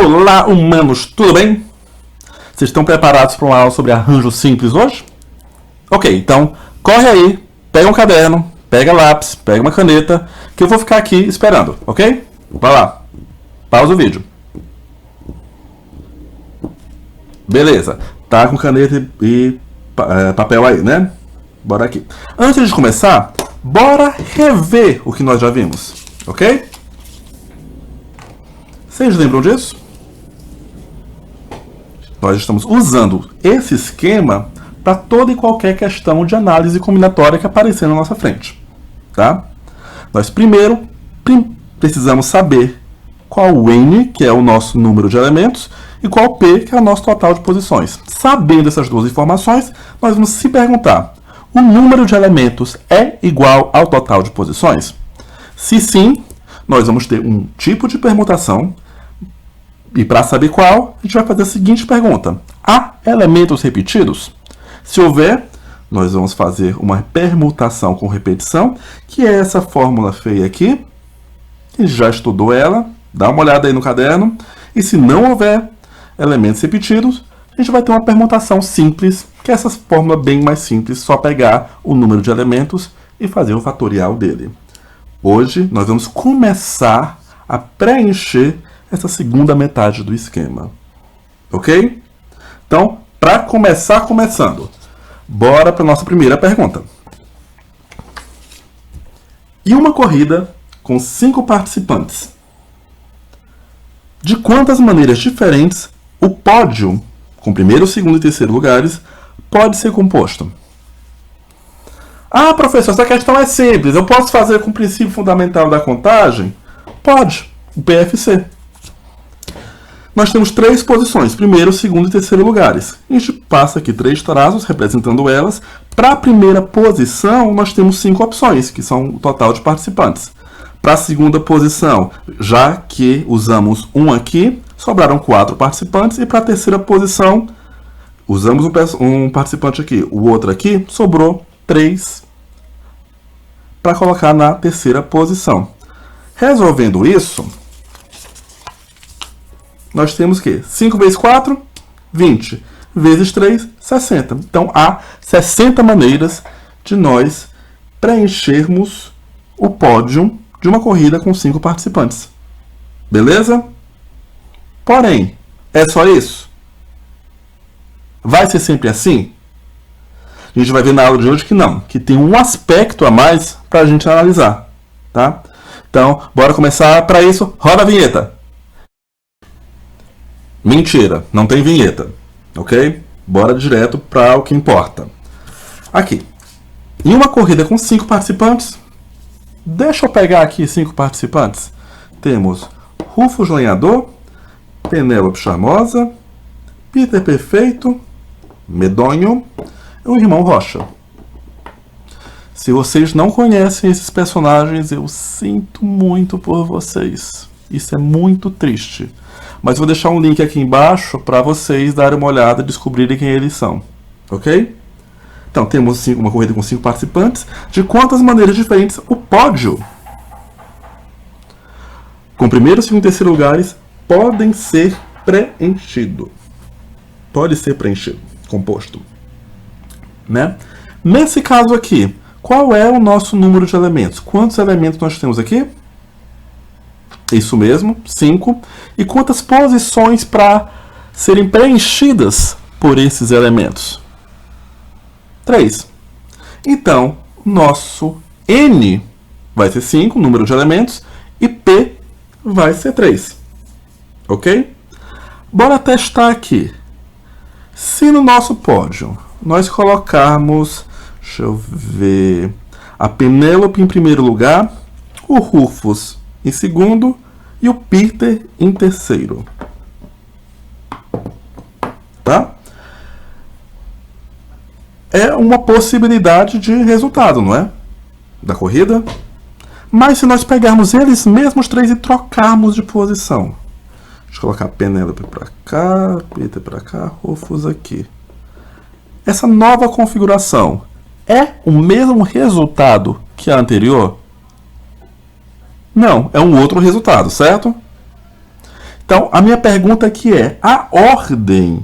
Olá, humanos, tudo bem? Vocês estão preparados para uma aula sobre arranjo simples hoje? Ok, então corre aí, pega um caderno, pega lápis, pega uma caneta, que eu vou ficar aqui esperando, ok? Vai lá, pausa o vídeo. Beleza, tá com caneta e papel aí, né? Bora aqui. Antes de começar, bora rever o que nós já vimos, ok? Vocês lembram disso? Nós estamos usando esse esquema para toda e qualquer questão de análise combinatória que aparecer na nossa frente, tá? Nós primeiro precisamos saber qual o N, que é o nosso número de elementos, e qual o P, que é o nosso total de posições. Sabendo essas duas informações, nós vamos se perguntar: o número de elementos é igual ao total de posições? Se sim, nós vamos ter um tipo de permutação. E para saber qual, a gente vai fazer a seguinte pergunta: há elementos repetidos? Se houver, nós vamos fazer uma permutação com repetição, que é essa fórmula feia aqui. A gente já estudou ela, dá uma olhada aí no caderno. E se não houver elementos repetidos, a gente vai ter uma permutação simples, que é essa fórmula bem mais simples, só pegar o número de elementos e fazer o fatorial dele. Hoje, nós vamos começar a preencher essa segunda metade do esquema, ok? Então, para começar começando, bora para a nossa primeira pergunta. E uma corrida com 5 participantes? De quantas maneiras diferentes o pódio, com primeiro, segundo e terceiro lugares, pode ser composto? Ah, professor, essa questão é simples. Eu posso fazer com o princípio fundamental da contagem? Pode, o PFC. Nós temos 3 posições, primeiro, segundo e terceiro lugares. A gente passa aqui 3 trazos representando elas. Para a primeira posição, nós temos 5 opções, que são o total de participantes. Para a segunda posição, já que usamos um aqui, sobraram 4 participantes. E para a terceira posição, usamos um participante aqui, o outro aqui, sobrou 3 para colocar na terceira posição. Resolvendo isso, nós temos que 5 vezes 4, 20. Vezes 3, 60. Então, há 60 maneiras de nós preenchermos o pódio de uma corrida com 5 participantes. Beleza? Porém, é só isso? Vai ser sempre assim? A gente vai ver na aula de hoje que não. Que tem um aspecto a mais para a gente analisar. Tá? Então, bora começar. Para isso, roda a vinheta. Mentira, não tem vinheta, ok? Bora direto para o que importa. Aqui, em uma corrida com 5 participantes, deixa eu pegar aqui 5 participantes. Temos Rufus Lenhador, Penélope Charmosa, Peter Perfeito, Medonho e o Irmão Rocha. Se vocês não conhecem esses personagens, eu sinto muito por vocês. Isso é muito triste. Mas vou deixar um link aqui embaixo para vocês darem uma olhada e descobrirem quem eles são. Ok? Então, temos uma corrida com 5 participantes. De quantas maneiras diferentes o pódio, com primeiro, segundo e terceiro lugares, podem ser preenchido? Pode ser preenchido, composto. Né? Nesse caso aqui, qual é o nosso número de elementos? Quantos elementos nós temos aqui? Isso mesmo, 5. E quantas posições para serem preenchidas por esses elementos? 3. Então, nosso N vai ser 5, número de elementos, e P vai ser 3. Ok? Bora testar aqui. Se no nosso pódio nós colocarmos, deixa eu ver, a Penélope em primeiro lugar, o Rufus em segundo e o Peter em terceiro. Tá? É uma possibilidade de resultado, não é? Da corrida. Mas se nós pegarmos eles mesmos 3 e trocarmos de posição. Deixa eu colocar Penélope para cá, Peter para cá, Rufus aqui. Essa nova configuração é o mesmo resultado que a anterior? Não, é um outro resultado, certo? Então, a minha pergunta aqui é: a ordem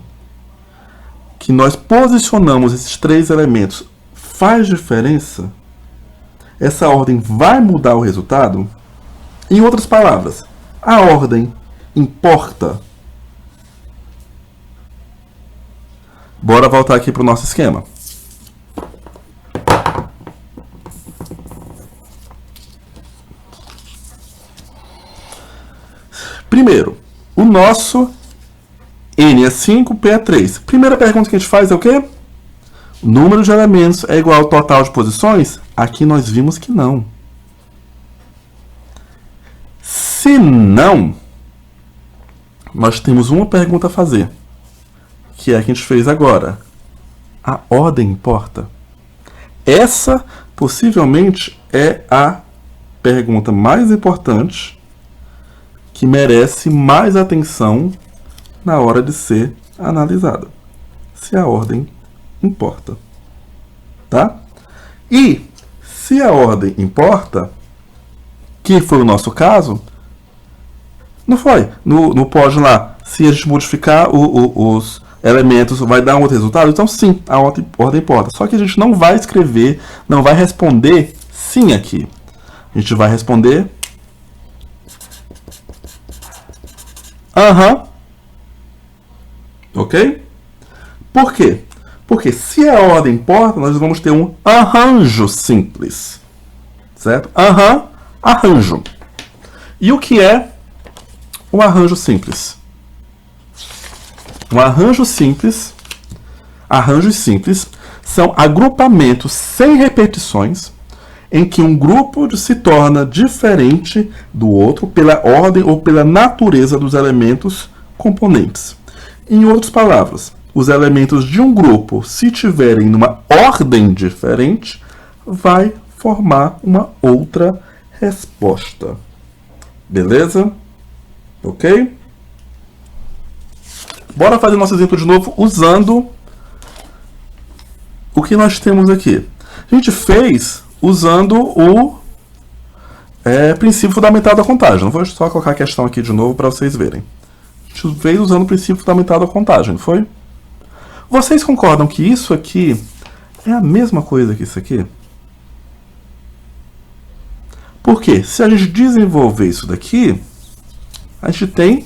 que nós posicionamos esses três elementos faz diferença? Essa ordem vai mudar o resultado? Em outras palavras, a ordem importa? Bora voltar aqui para o nosso esquema. Primeiro, o nosso N é 5, P é 3. Primeira pergunta que a gente faz é o quê? O número de elementos é igual ao total de posições? Aqui nós vimos que não. Se não, nós temos uma pergunta a fazer, que é a que a gente fez agora. A ordem importa? Essa, possivelmente, é a pergunta mais importante, que merece mais atenção na hora de ser analisada. Se a ordem importa. Tá? E, se a ordem importa, que foi o nosso caso, não foi. No pod lá, se a gente modificar os elementos, vai dar um outro resultado? Então, sim, a ordem importa. Só que a gente não vai escrever, não vai responder sim aqui. A gente vai responder aham. Ok? Por quê? Porque se a ordem importa, nós vamos ter um arranjo simples. Certo? Aham, arranjo. E o que é um arranjo simples? Um arranjos simples são agrupamentos sem repetições em que um grupo se torna diferente do outro pela ordem ou pela natureza dos elementos componentes. Em outras palavras, os elementos de um grupo, se tiverem numa ordem diferente, vai formar uma outra resposta. Beleza? Ok? Bora fazer nosso exemplo de novo usando o que nós temos aqui. A gente fez usando o princípio fundamental da contagem. Não vou só colocar a questão aqui de novo para vocês verem. A gente fez usando o princípio fundamental da contagem, não foi? Vocês concordam que isso aqui é a mesma coisa que isso aqui? Porque se a gente desenvolver isso daqui, a gente tem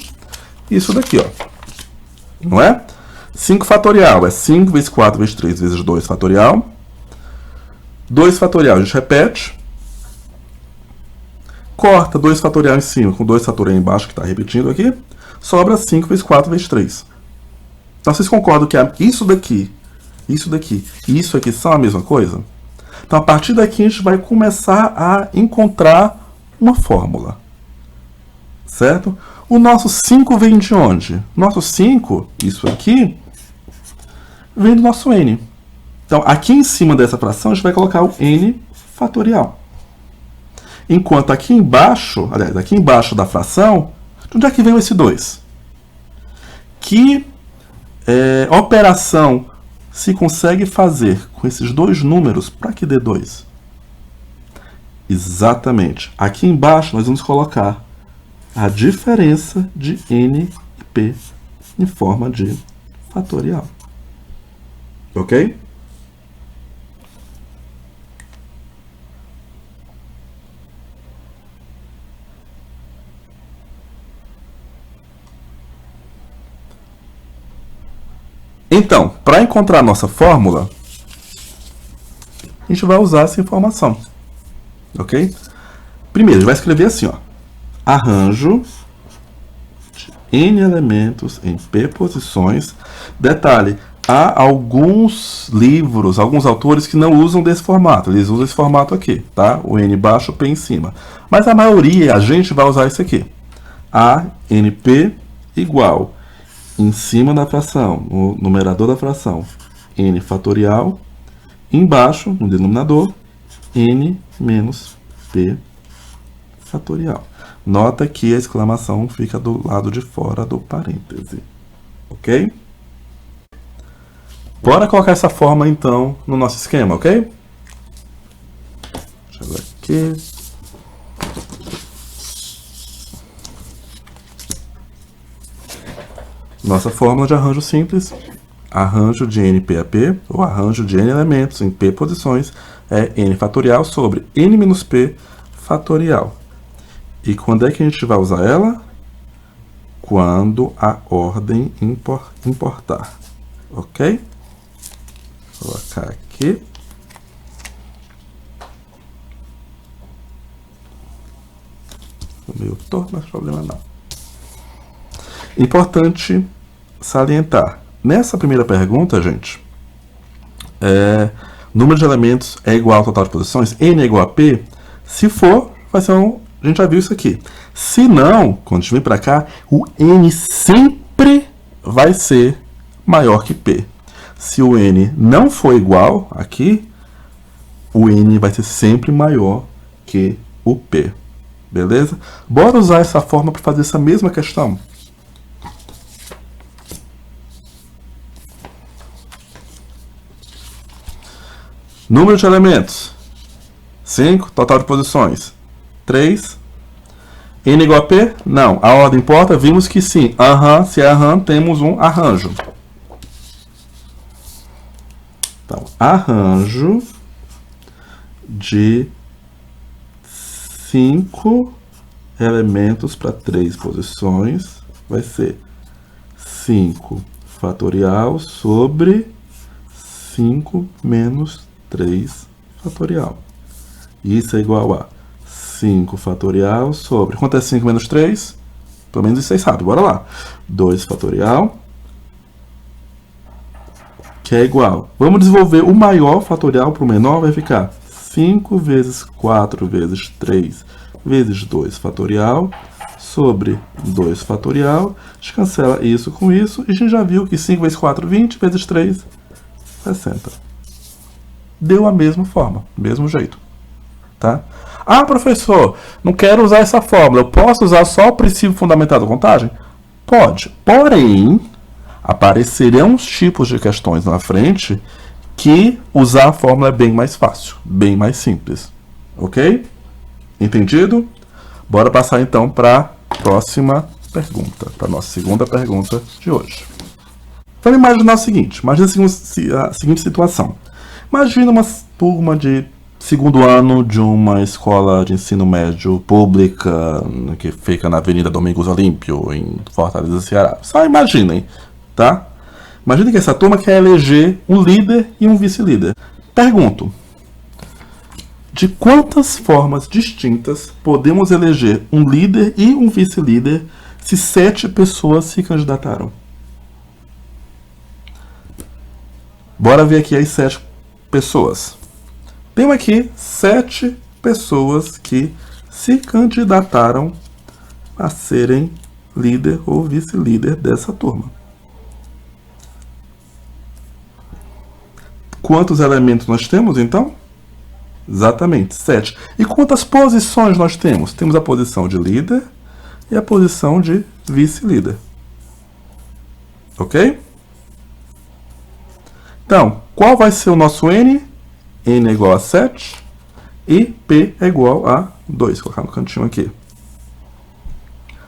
isso daqui, ó. Não é? 5 fatorial é 5 vezes 4 vezes 3 vezes 2 fatorial. 2 fatorial a gente repete. Corta 2 fatorial em cima com 2 fatorial embaixo, que está repetindo aqui. Sobra 5 vezes 4 vezes 3. Então vocês concordam que isso daqui e isso aqui são a mesma coisa? Então a partir daqui a gente vai começar a encontrar uma fórmula. Certo? O nosso 5 vem de onde? Nosso 5, isso aqui, vem do nosso n. Então, aqui em cima dessa fração, a gente vai colocar o n fatorial. Enquanto aqui embaixo, aliás, aqui embaixo da fração, de onde é que veio esse 2? Que operação se consegue fazer com esses dois números para que dê 2? Exatamente. Aqui embaixo nós vamos colocar a diferença de n e p em forma de fatorial. Ok? Então, para encontrar a nossa fórmula, a gente vai usar essa informação. Ok? Primeiro, a gente vai escrever assim, ó. Arranjo de n elementos em p posições. Detalhe, há alguns livros, alguns autores que não usam desse formato. Eles usam esse formato aqui, tá? O n baixo, o p em cima. Mas a maioria, a gente vai usar isso aqui. A np igual, em cima da fração, no numerador da fração, n fatorial. Embaixo, no denominador, n menos p fatorial. Nota que a exclamação fica do lado de fora do parêntese. Ok? Bora colocar essa forma, então, no nosso esquema, ok? Deixa eu ver aqui. Nossa fórmula de arranjo simples, arranjo de NP a P, ou arranjo de N elementos em P posições, é N fatorial sobre N menos P fatorial. E quando é que a gente vai usar ela? Quando a ordem importar. Ok? Vou colocar aqui. Meio torto, mas problema não. Importante salientar. Nessa primeira pergunta, gente, número de elementos é igual ao total de posições, N é igual a P. Se for, vai ser a gente já viu isso aqui. Se não, quando a gente vem para cá, o N sempre vai ser maior que P. Se o N não for igual aqui, o N vai ser sempre maior que o P. Beleza? Bora usar essa forma para fazer essa mesma questão. Número de elementos. 5. Total de posições. 3. N igual a P? Não. A ordem importa? Vimos que sim. Se é temos um arranjo. Então, arranjo de 5 elementos para 3 posições vai ser 5 fatorial sobre 5 menos 3 fatorial. Isso é igual a 5 fatorial sobre... Quanto é 5 menos 3? Pelo menos isso aí sabe. Bora lá. 2 fatorial. Que é igual. Vamos desenvolver o maior fatorial para o menor. Vai ficar 5 vezes 4 vezes 3 vezes 2 fatorial sobre 2 fatorial. A gente cancela isso com isso. E a gente já viu que 5 vezes 4, 20 vezes 3, 60. Deu a mesma forma. Mesmo jeito. Tá? Ah, professor, não quero usar essa fórmula. Eu posso usar só o princípio fundamental da contagem? Pode. Porém, aparecerão uns tipos de questões na frente que usar a fórmula é bem mais fácil, bem mais simples. Ok? Entendido? Bora passar então para a próxima pergunta, para a nossa segunda pergunta de hoje. Vamos imaginar o seguinte, imagina a seguinte situação. Imagina uma turma de segundo ano de uma escola de ensino médio pública que fica na Avenida Domingos Olímpio, em Fortaleza, Ceará. Só imaginem, tá? Imaginem que essa turma quer eleger um líder e um vice-líder. Pergunto, de quantas formas distintas podemos eleger um líder e um vice-líder se 7 pessoas se candidataram? Bora ver aqui as 7 pessoas. Temos aqui 7 pessoas que se candidataram a serem líder ou vice-líder dessa turma. Quantos elementos nós temos, então? Exatamente, 7. E quantas posições nós temos? Temos a posição de líder e a posição de vice-líder. Ok? Então, qual vai ser o nosso N? N é igual a 7 e P é igual a 2. Vou colocar no cantinho aqui.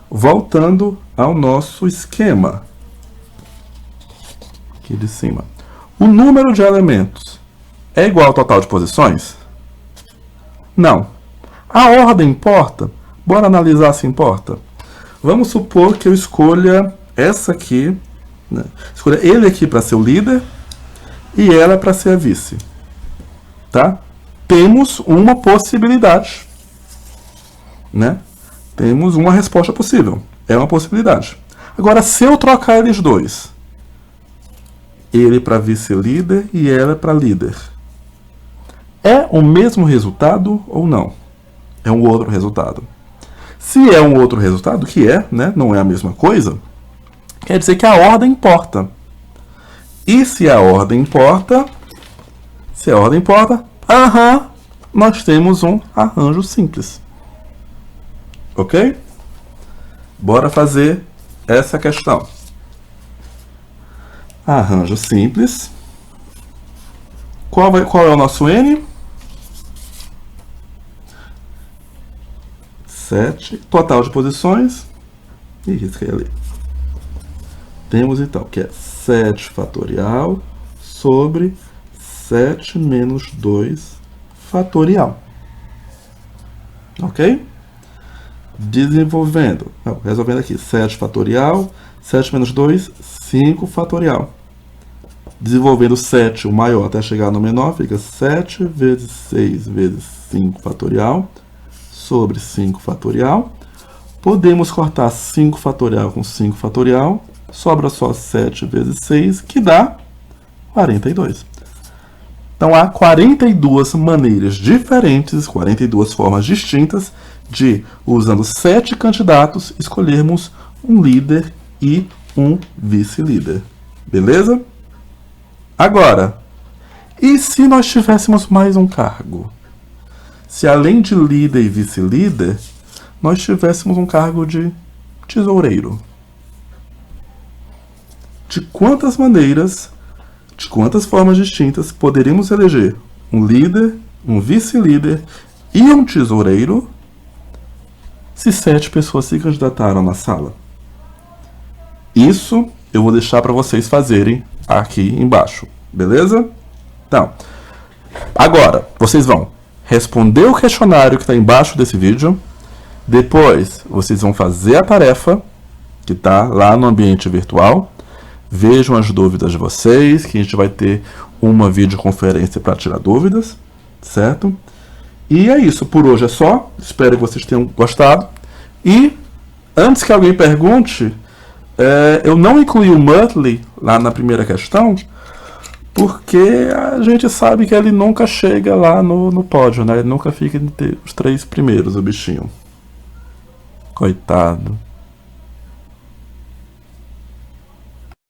Voltando ao nosso esquema. Aqui de cima. O número de elementos é igual ao total de posições? Não. A ordem importa? Bora analisar se importa. Vamos supor que eu escolha essa aqui, né? Escolha ele aqui para ser o líder e ela para ser a vice. Tá? Temos uma possibilidade, né? Temos uma resposta possível. É uma possibilidade. Agora, se eu trocar eles dois, ele para vice-líder e ela para líder, é o mesmo resultado ou não? É um outro resultado. Se é um outro resultado, que é, né? Não é a mesma coisa, quer dizer que a ordem importa. E se a ordem importa, nós temos um arranjo simples. Ok? Bora fazer essa questão. Arranjo simples. Qual é o nosso N? 7. Total de posições. E risquei ali. Temos então que é 7 fatorial sobre 7 menos 2 fatorial. Ok? Desenvolvendo. Não, resolvendo aqui. 7 fatorial, 7 menos 2, 5 fatorial. Desenvolvendo 7, o maior, até chegar no menor, fica 7 vezes 6 vezes 5 fatorial sobre 5 fatorial. Podemos cortar 5 fatorial com 5 fatorial. Sobra só 7 vezes 6, que dá 42. Então, há 42 maneiras diferentes, 42 formas distintas de, usando 7 candidatos, escolhermos um líder e um vice-líder. Beleza? Agora, e se nós tivéssemos mais um cargo? Se além de líder e vice-líder, nós tivéssemos um cargo de tesoureiro. De quantas maneiras, de quantas formas distintas poderíamos eleger um líder, um vice-líder e um tesoureiro se 7 pessoas se candidataram na sala? Isso eu vou deixar para vocês fazerem aqui embaixo, beleza? Então, agora vocês vão responder o questionário que está embaixo desse vídeo. Depois vocês vão fazer a tarefa que está lá no ambiente virtual. Vejam as dúvidas de vocês, que a gente vai ter uma videoconferência para tirar dúvidas, certo? E é isso, por hoje é só. Espero que vocês tenham gostado. E, antes que alguém pergunte, eu não incluí o Muttley lá na primeira questão, porque a gente sabe que ele nunca chega lá no pódio, né? Ele nunca fica entre os 3 primeiros, o bichinho. Coitado.